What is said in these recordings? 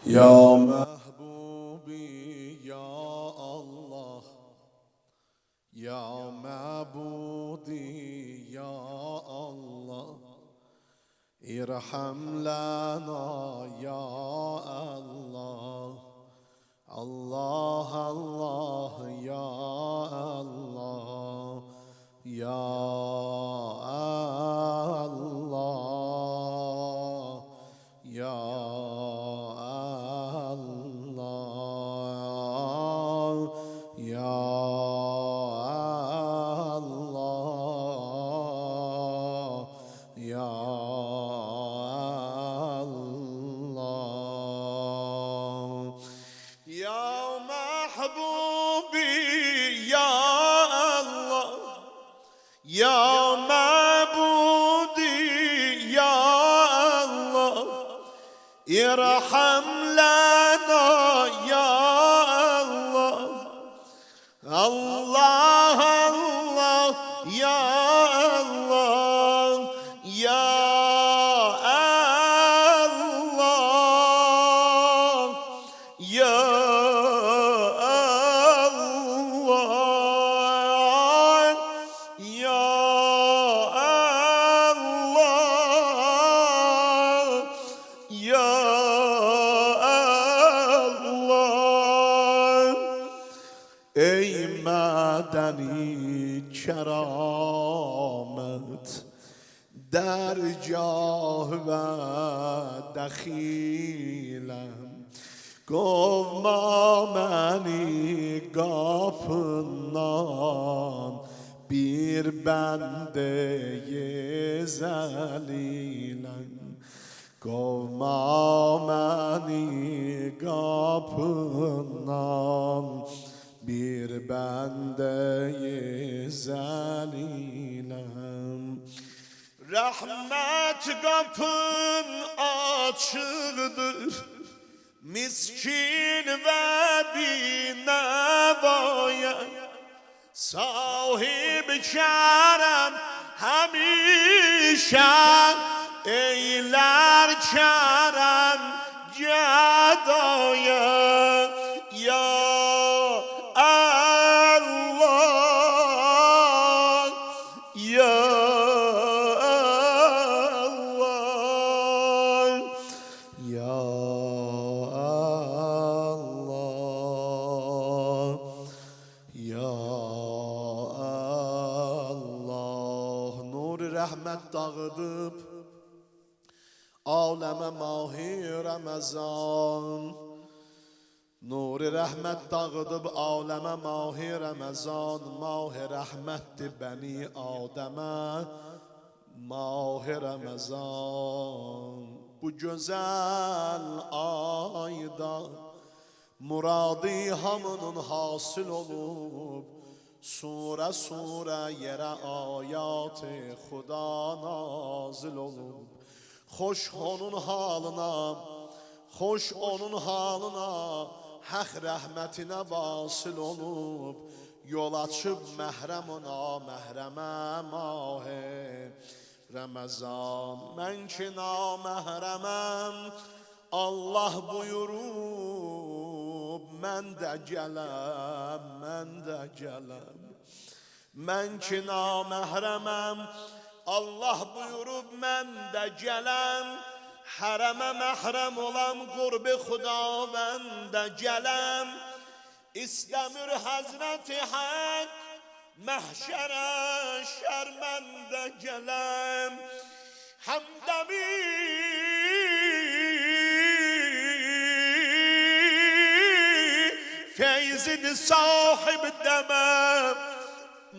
یا محبوبی یا الله، یا معبودی یا الله، ارحم لنا یا الله، الله الله یا الله یا الله یا یا معبودی یا الله، ارحم لنا یا الله، الله الله یا الله یا الله یا ای مدنی کرامت در جاه و دخیلم، گفت ما منی gapından bir bende zelilen، گفت ما منی gapından bir bende zelilem. Rahmet kapın açıktır, miskin ve binevaya, sahib kerem hemişe eyler kerem gedaya. Ya rahmet dağıdıp aleme mahi Ramazan, nuri rahmet dağıdıp aleme mahi Ramazan, mahi rahmetti beni Adem'e mahi Ramazan. Bu güzel ayda muradi hamının hasıl olup, sure sure yere ayat Xuda nazil olup, hoş onun halına, hoş onun halına, hak rahmetine vasıl olup, yol açıp mehrem ona mehreme mahe Ramazan. Men ki namehremem Allah buyurup, men de gelem, men de gelem. Men ki namehremem Allah buyurup, men de gelem. Hareme mehrem olam qurbi Xudavende gelem. İstemir Hazreti Hak mahşere şermende gelem. Hamdemi feyzin sahib demem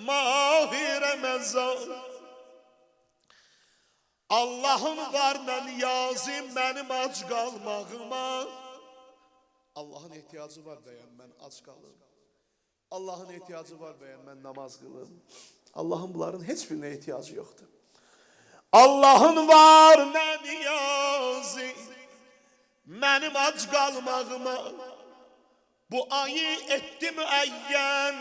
mahi Ramazan. Allah'ım var ben yazım benim aç kalmağıma. Allah'ın ihtiyacı var beyan ben aç kalım. Allah'ın ihtiyacı var beyan ben namaz kılım. Allah'ın bunların hiçbirine ihtiyacı yoktu. Allah'ın var ne niyazı benim aç kalmağıma. Bu ayı etti müeyyen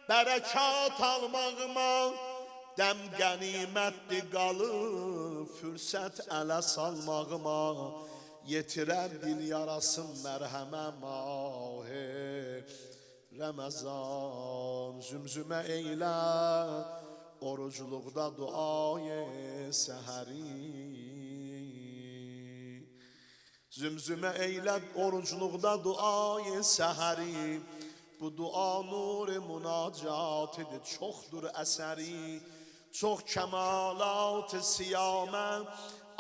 berekat almağıma. Dem ganimətdir qalıb fürsət ələ salmağıma. Yetirər dil yarasın mərhəmə mahi Ramazan. Zümzümə eylə orucluqda duayı səhəri. Zümzümə eylə orucluqda duayı səhəri. Bu dua nur-i münacat idi, çoxdur əsəri. Çox kəmalat-ı siyamə,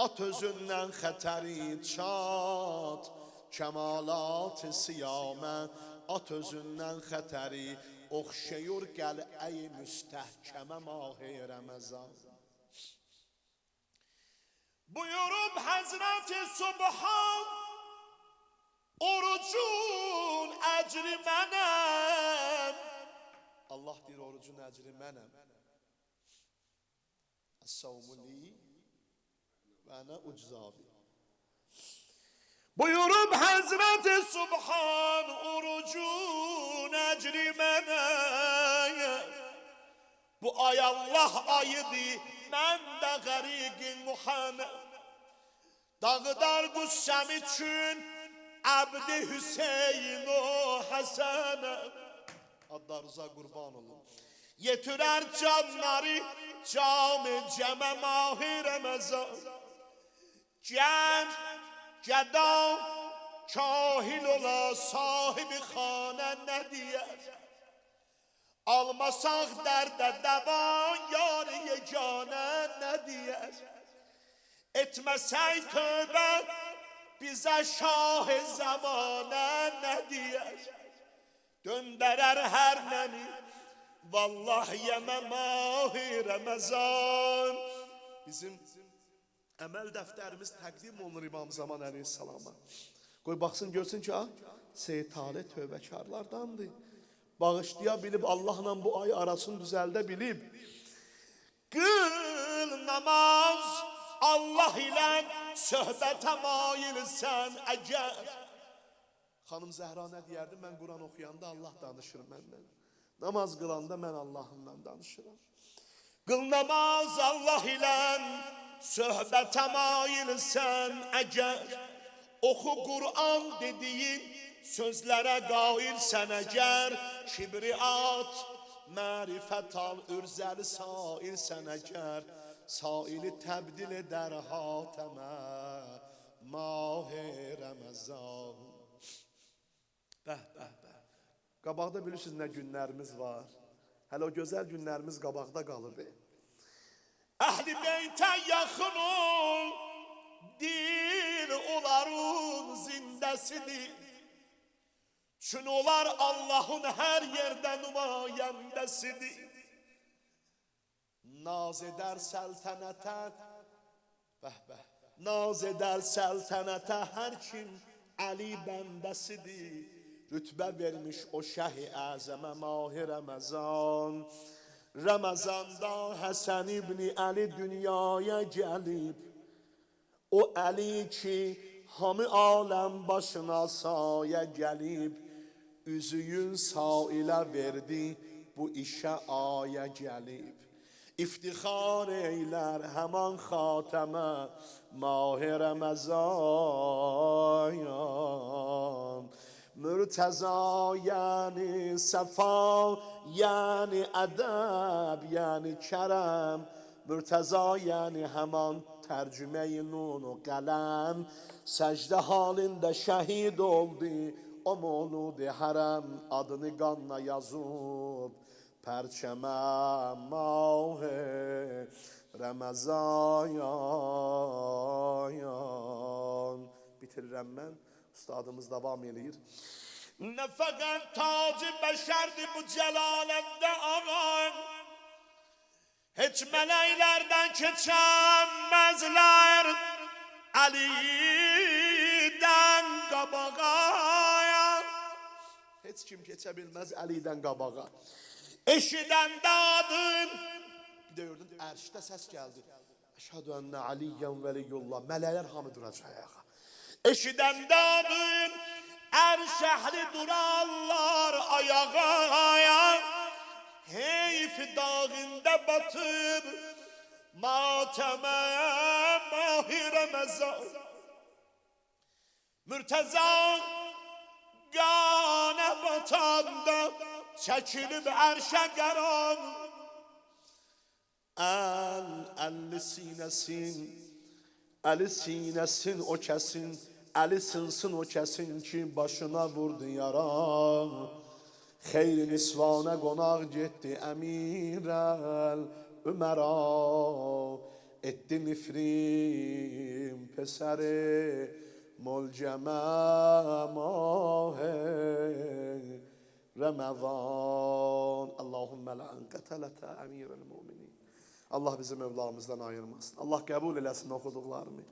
at özündən xətəri çat. Kəmalat-ı siyamə, at özündən xətəri. Oxşayır qəl'əyi müstəhkəmə mahi Ramazan. Buyurub Həzrəti Subhan, orucun əcri mənəm. Allah deyir, orucun əcri mənəm. Əs-savmu li və ənə uczabi. Buyurub Həzrəti Subhan, orucun əcri mənəm. Bu ay Allah ayıdır, mən də qəriqin muhənəm. Dağıdar qüssəm üçün Əbdi Hüseyin o Həsənəm. Adlarınıza qurban olun. Yetirər canları cam-ı cəmə mahi Ramazan. Gənc, gəda, kahil ola sahibi xanə nə deyər? Almasaq dərdə dəvan yar-ı yeganə nə deyər? Etməsək tövbə bizə şah-ı zamanə nə deyər? Döndərər hər nəni vallahi yemə mahi Ramazan. Bizim əməl dəftərimiz təqdim olunur İmam Zaman əleyhissalama. Qoy baxsın görsün ki, Seyyid Talih tövbəkarlardandır. Bağışlaya bilib, Allahla bu ay arasını düzəldə bilib. Qıl namaz, Allah ilə söhbətə mailsən əgər. Xanım Zəhra nə deyərdi? Mən Quran oxuyanda Allah danışır məndən. Namaz qılanda mən Allahımla danışıram. Qıl namaz, Allah ilə söhbətə mailsən əgər. Oxu Quran dediyin sözlərə qailsən əgər. Kibriat, mərifət al, ürzəli sailsən əgər. Saili təbdil edər hatəmə mahi Ramazan. Bəh, bəh, bəh. Qabaqda bilirsiniz nə günlərimiz var. Hələ o gözəl günlərimiz qabaqda qalır. Əhl-i beytə yaxın ol, dil onların zindəsidir. Çün onlar Allahın hər yerdə nümayəndəsidir. Naz edər səltənətə, bəh, bəh. Naz edər səltənətə hər kim Əli bəndəsidir. Rütbə vermiş o şəh-i əzəmə mahi Ramazan. Ramazanda Həsən ibn Əli dünyaya gəlib. O Əli ki hamı aləm başına saya gəlib. Üzüyün sailə verdi, bu işə aya gəlib. İftixar eylər həman xatəmə mahi Ramazan. Mürtəza yəni səfa, yəni ədəb, yəni kərəm. Mürtəza yəni həman tərcüməyi nun o qələm. Səcdə halində şəhid oldu, o mevlud-i hərəm. Adını qanla yazıb, pərçəmə mahi Ramazan. Bitirirəm mən. Üstadımız devam edir. Ne fakat tacı beşerdi bu celalende ağam. Hiç meleklerden geçemezler Ali'den kabağa. Hiç kim geçebilmez Ali'den kabağa. Eşiden dadın. Bir de gördün erşte ses geldi. Eşhedü enne Aliyyen veliyullah. Meleler hamı duracak ayağa. Eşiden dadın, er şehri durarlar ayağa. Heyf dağında batıp, mateme mahi Ramazan. Mürtezan gane batanda çekilip erşe qaran. Elli sinesin, eli sinesin o kesin, eli sınsın o kesin ki başına vurdu yara. Xeyr nisvana qonaq getdi əmirəl Ömərə. Etdi nifrim pesəri mulcəmə mahə Ramazan. Allahümme la'an qətələtə əmirəl müminin. Allah bizi Mevlamızdan ayırmasın. Allah qəbul eləsin oxuduqlarını.